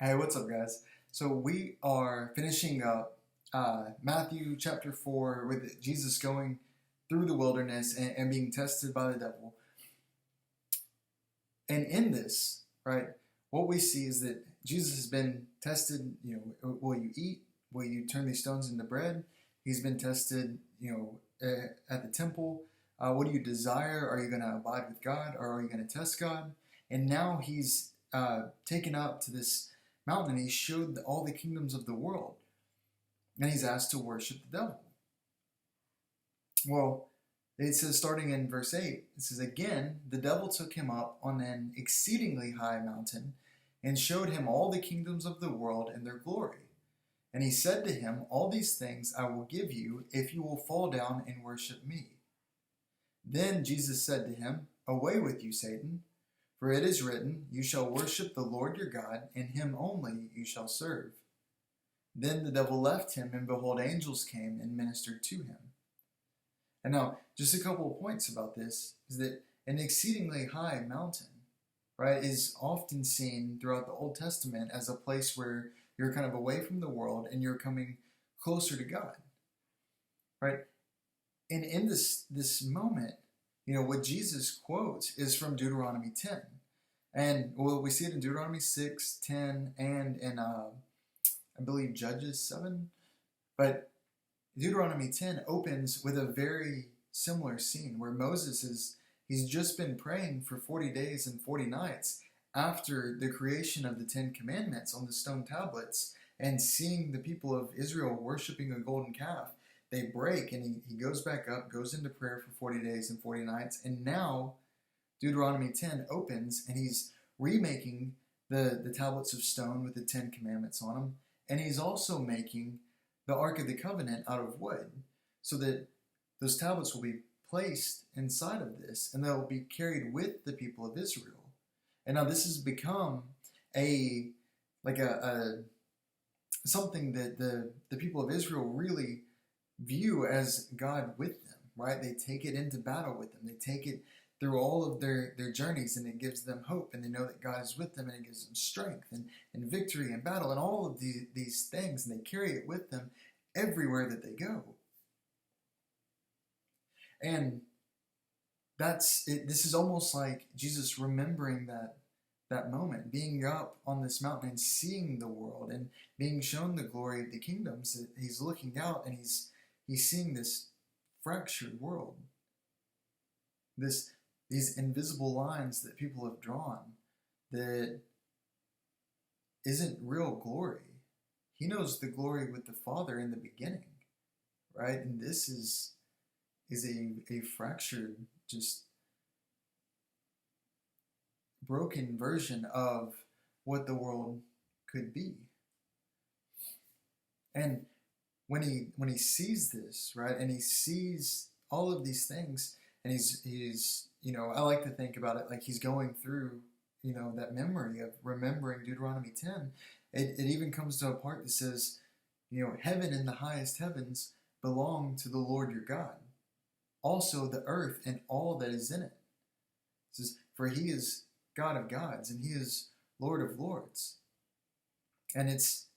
Hey, what's up, guys? So we are finishing up Matthew chapter 4 with Jesus going through the wilderness and being tested by the devil. And in this, right, what we see is that Jesus has been tested, will you eat? Will you turn these stones into bread? He's been tested, at the temple. What do you desire? Are you going to abide with God, or are you going to test God? And now he's taken up to this mountain. He showed all the kingdoms of the world, and he's asked to worship the devil. Well, it says, starting in verse 8, it says, "Again, the devil took him up on an exceedingly high mountain and showed him all the kingdoms of the world and their glory. And he said to him, 'All these things I will give you if you will fall down and worship me.' Then Jesus said to him, 'Away with you, Satan, for it is written, you shall worship the Lord your God, and him only you shall serve.' Then the devil left him, and behold, angels came and ministered to him." And now, just a couple of points about this is that an exceedingly high mountain, right, is often seen throughout the Old Testament as a place where you're kind of away from the world and you're coming closer to God, right? And in this moment, what Jesus quotes is from Deuteronomy 10. And well, we see it in Deuteronomy 6, 10, and in, I believe, Judges 7. But Deuteronomy 10 opens with a very similar scene where he's just been praying for 40 days and 40 nights after the creation of the 10 Commandments on the stone tablets, and seeing the people of Israel worshiping a golden calf. They break, and he goes back up, goes into prayer for 40 days and 40 nights, and now Deuteronomy 10 opens, and he's remaking the tablets of stone with the 10 Commandments on them, and he's also making the Ark of the Covenant out of wood, so that those tablets will be placed inside of this, and they'll be carried with the people of Israel. And now this has become something that the people of Israel really view as God with them, right? They take it into battle with them. They take it through all of their journeys, and it gives them hope, and they know that God is with them, and it gives them strength and victory and battle and all of these things, and they carry it with them everywhere that they go. And that's it. This is almost like Jesus remembering that moment, being up on this mountain and seeing the world and being shown the glory of the kingdoms. That he's looking out, and he's seeing this fractured world, these invisible lines that people have drawn that isn't real glory. He knows the glory with the Father in the beginning, right? And this is a fractured, just broken version of what the world could be. And when he sees this, right, and he sees all of these things, and he's I like to think about it like he's going through that memory of remembering Deuteronomy 10. It even comes to a part that says, heaven and the highest heavens belong to the Lord your God, also the earth and all that is in it. It says, for he is God of gods, and he is Lord of lords. And it's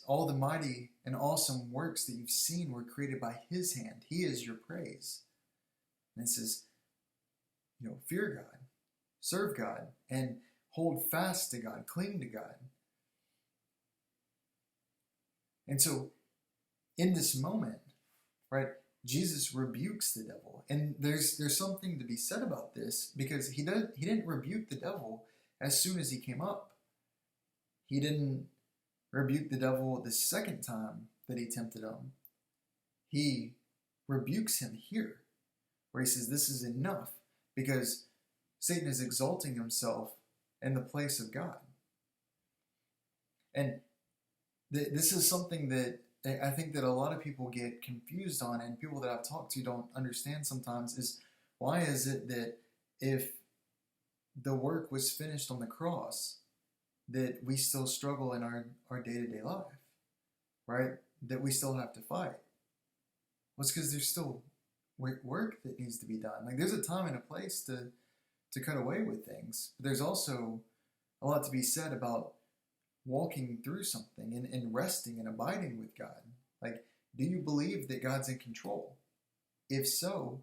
all the mighty and awesome works that you've seen were created by his hand. He is your praise. And it says, fear God, serve God, and hold fast to God, cling to God. And so in this moment, right, Jesus rebukes the devil. And there's something to be said about this, because he didn't rebuke the devil as soon as he came up. He didn't rebuke the devil the second time that he tempted him. He rebukes him here, where he says this is enough, because Satan is exalting himself in the place of God. And this is something that I think that a lot of people get confused on, and people that I've talked to don't understand sometimes, is why is it that if the work was finished on the cross, that we still struggle in our day-to-day life, right? That we still have to fight. Well, it's because there's still work that needs to be done. Like, there's a time and a place to cut away with things, but there's also a lot to be said about walking through something and resting and abiding with God? Like, do you believe that God's in control? If so,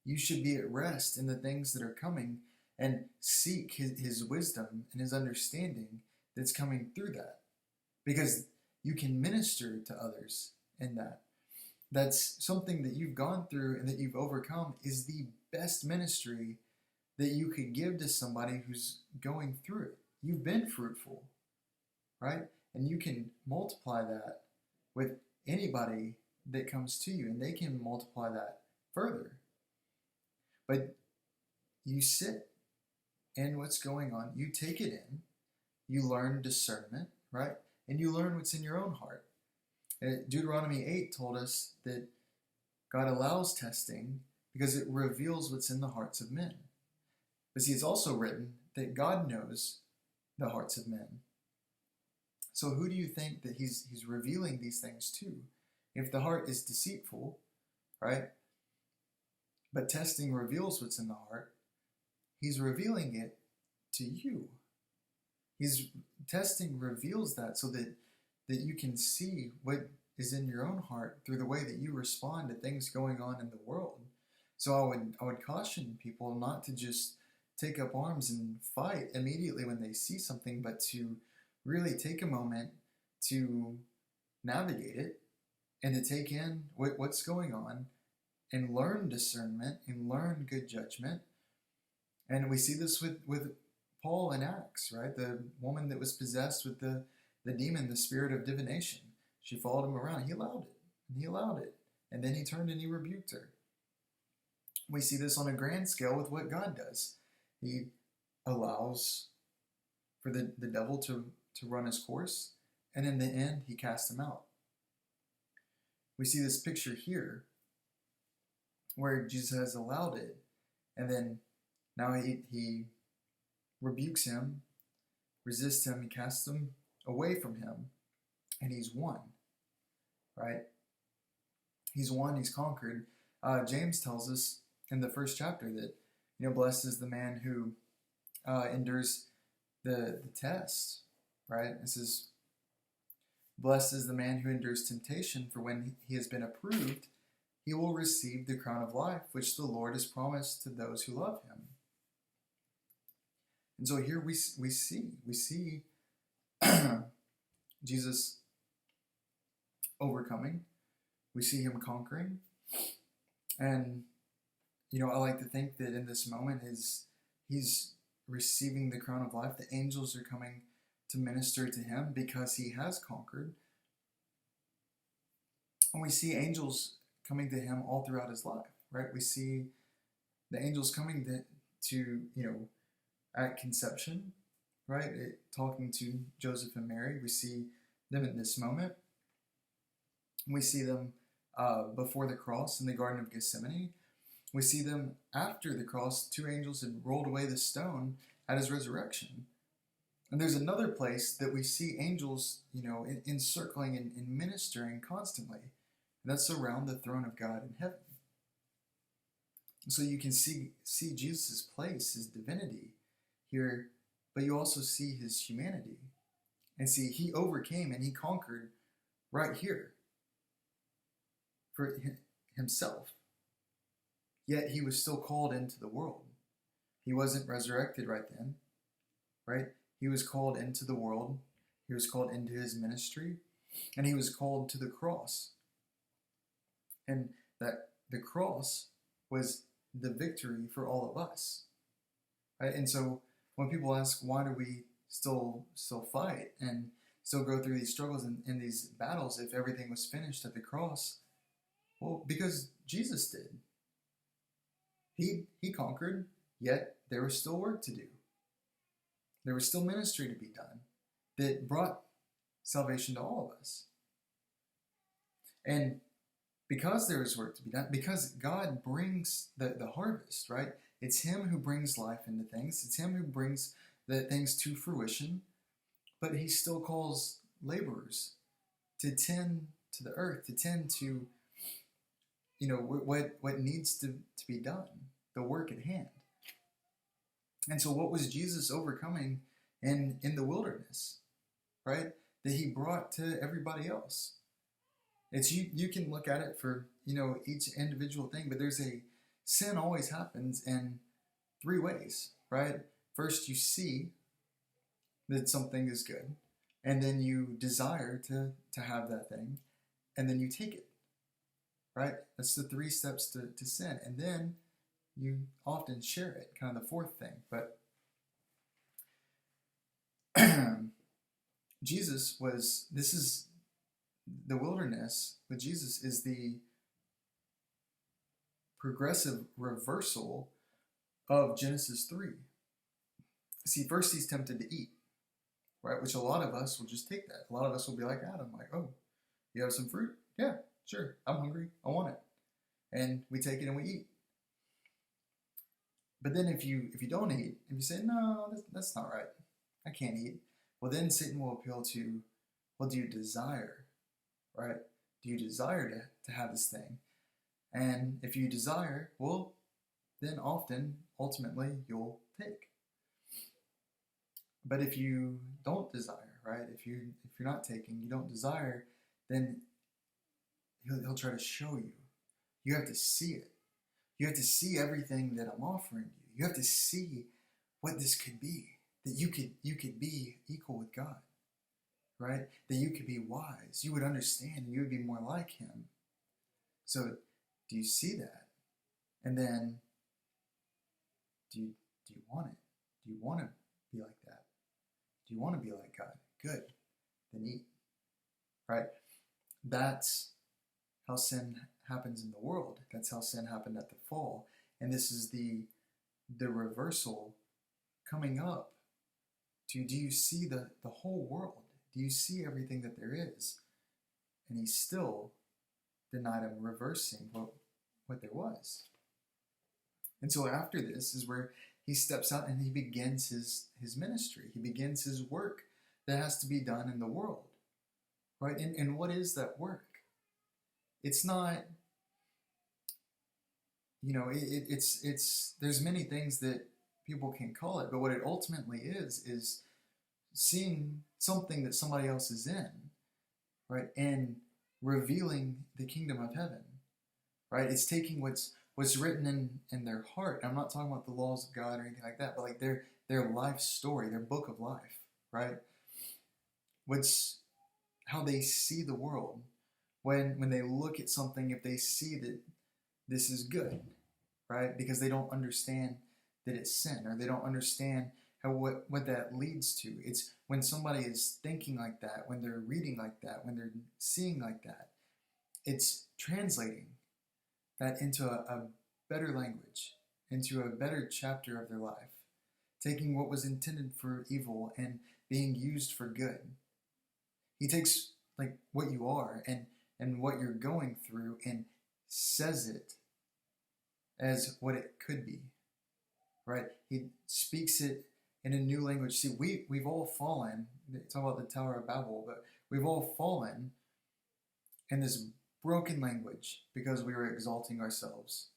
you should be at rest in the things that are coming and seek his wisdom and his understanding that's coming through that. Because you can minister to others in that. That's something that you've gone through and that you've overcome is the best ministry that you could give to somebody who's going through it. You've been fruitful, right? And you can multiply that with anybody that comes to you, and they can multiply that further. But you sit in what's going on, you take it in, you learn discernment, right? And you learn what's in your own heart. Deuteronomy 8 told us that God allows testing because it reveals what's in the hearts of men. But see, it's also written that God knows the hearts of men. So who do you think that he's revealing these things to? If the heart is deceitful, right? But testing reveals what's in the heart, he's revealing it to you. Testing reveals that so that you can see what is in your own heart through the way that you respond to things going on in the world. So I would caution people not to just take up arms and fight immediately when they see something, but to really take a moment to navigate it and to take in what's going on and learn discernment and learn good judgment. And we see this with Paul in Acts, right? The woman that was possessed with the demon, the spirit of divination. She followed him around. He allowed it. And he allowed it. And then he turned and he rebuked her. We see this on a grand scale with what God does. He allows for the devil to run his course. And in the end, he casts him out. We see this picture here where Jesus has allowed it. And then now he rebukes him, resists him, he casts him away from him, and he's won, right? He's won, he's conquered. James tells us in the first chapter that, blessed is the man who endures the test, right? It says, blessed is the man who endures temptation, for when he has been approved, he will receive the crown of life, which the Lord has promised to those who love him. And so here we see Jesus overcoming. We see him conquering. And, I like to think that in this moment he's receiving the crown of life. The angels are coming to minister to him because he has conquered. And we see angels coming to him all throughout his life, right? We see the angels coming to at conception, right? Talking to Joseph and Mary. We see them in this moment. We see them before the cross in the Garden of Gethsemane. We see them after the cross. 2 angels had rolled away the stone at his resurrection. And there's another place that we see angels, encircling and ministering constantly. And that's around the throne of God in heaven. So you can see Jesus' place, his divinity here, but you also see his humanity. And see, he overcame and he conquered right here for himself. Yet he was still called into the world. He wasn't resurrected right then, right? He was called into the world. He was called into his ministry, and he was called to the cross. And that the cross was the victory for all of us, right? And so when people ask, why do we still fight and still go through these struggles and these battles if everything was finished at the cross? Well, because Jesus did. He conquered, yet there was still work to do. There was still ministry to be done that brought salvation to all of us. And because there is work to be done, because God brings the harvest, right? It's him who brings life into things. It's him who brings the things to fruition. But he still calls laborers to tend to the earth, to tend to, what needs to be done, the work at hand. And so what was Jesus overcoming in the wilderness? right? That he brought to everybody else. It's you can look at it for, each individual thing, but sin always happens in three ways, right? First, you see that something is good, and then you desire to have that thing, and then you take it, right? That's the three steps to sin. And then you often share it, kind of the fourth thing. But this is the wilderness with Jesus is the progressive reversal of Genesis 3. See, first he's tempted to eat, right? Which a lot of us will just take that. A lot of us will be like Adam, like, oh, you have some fruit? Yeah, sure. I'm hungry. I want it. And we take it and we eat. But then if you don't eat, if you say, no, that's not right, I can't eat, well, then Satan will appeal to, well, do you desire, right? Do you desire to have this thing? And if you desire, well, then ultimately, you'll take. But if you don't desire, right? If you're not taking, you don't desire, then he'll try to show you. You have to see it. You have to see everything that I'm offering you. You have to see what this could be. That you could be equal with God, right? That you could be wise. You would understand, and you would be more like Him. So, do you see that? And then, do you want it? Do you want to be like that? Do you want to be like God? Good. Then eat. Right? That's how sin happens in the world. That's how sin happened at the fall. And this is the reversal coming up to, do you see the whole world? Do you see everything that there is? And he still denied him, reversing what there was. And so after this is where he steps out and he begins his ministry. He begins his work that has to be done in the world. Right? And what is that work? It's not, it's there's many things that people can call it, but what it ultimately is seeing something that somebody else is in, right? And revealing the kingdom of heaven, right? It's taking what's written in their heart. I'm not talking about the laws of God or anything like that, but like their life story, their book of life, right? What's how they see the world. When they look at something, if they see that this is good, right? Because they don't understand that it's sin, or they don't understand what that leads to. It's when somebody is thinking like that, when they're reading like that, when they're seeing like that, it's translating that into a better language, into a better chapter of their life, taking what was intended for evil and being used for good. He takes like what you are and what you're going through and says it as what it could be, right? He speaks it in a new language. See, we've all fallen. Talk about the Tower of Babel, but we've all fallen in this broken language because we were exalting ourselves.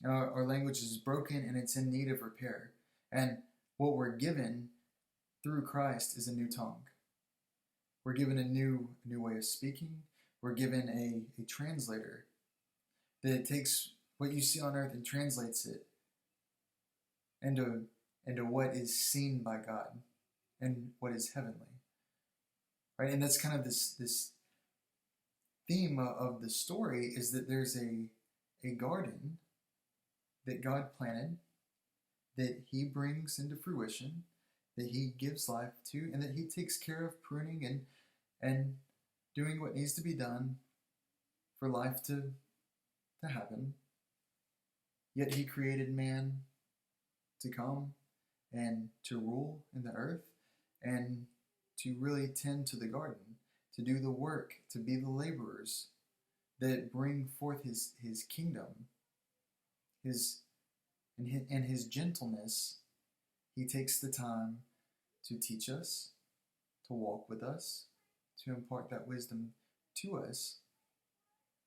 And our language is broken and it's in need of repair. And what we're given through Christ is a new tongue. We're given a new way of speaking. We're given a translator that takes what you see on earth and translates it into what is seen by God and what is heavenly. Right? And that's kind of this theme of the story, is that there's a garden that God planted, that He brings into fruition, that He gives life to, and that He takes care of pruning and doing what needs to be done for life to happen. Yet He created man to come and to rule in the earth and to really tend to the garden, to do the work, to be the laborers that bring forth His kingdom, His gentleness. He takes the time to teach us, to walk with us, to impart that wisdom to us.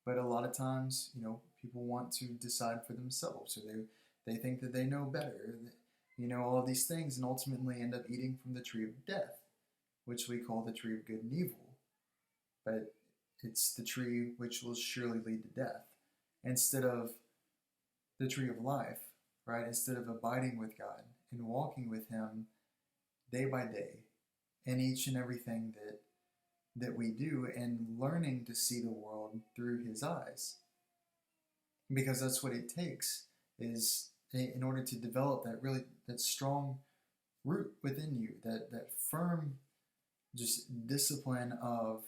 But a lot of times, people want to decide for themselves, or they think that they know better, all of these things, and ultimately end up eating from the tree of death. which we call the tree of good and evil, but it's the tree which will surely lead to death, instead of the tree of life, right? Instead of abiding with God and walking with Him day by day in each and everything that we do, and learning to see the world through His eyes. Because that's what it takes, is in order to develop that strong root within you, that firm just discipline of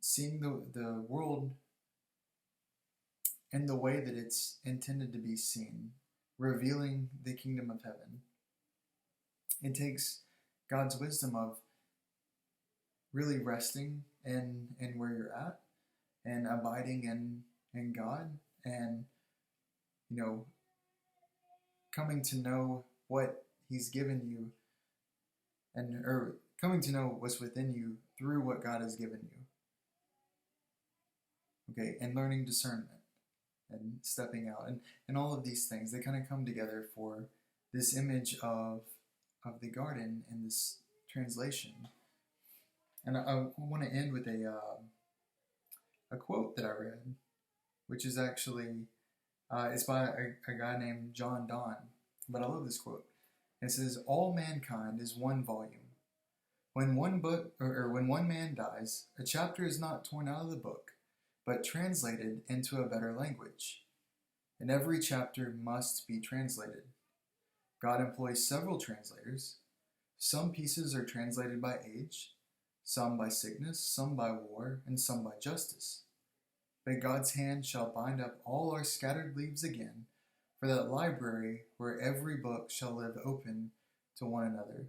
seeing the world in the way that it's intended to be seen, revealing the kingdom of heaven. It takes God's wisdom of really resting in where you're at and abiding in God, and coming to know what He's given you, or coming to know what's within you through what God has given you. Okay, and learning discernment and stepping out, and all of these things, they kind of come together for this image of the garden in this translation. And I want to end with a quote that I read, which is actually it's by a guy named John Donne, but I love this quote. It says, "All mankind is one volume. When one book, or when one man dies, a chapter is not torn out of the book, but translated into a better language. And every chapter must be translated. God employs several translators. Some pieces are translated by age, some by sickness, some by war, and some by justice. But God's hand shall bind up all our scattered leaves again, for that library where every book shall live open to one another.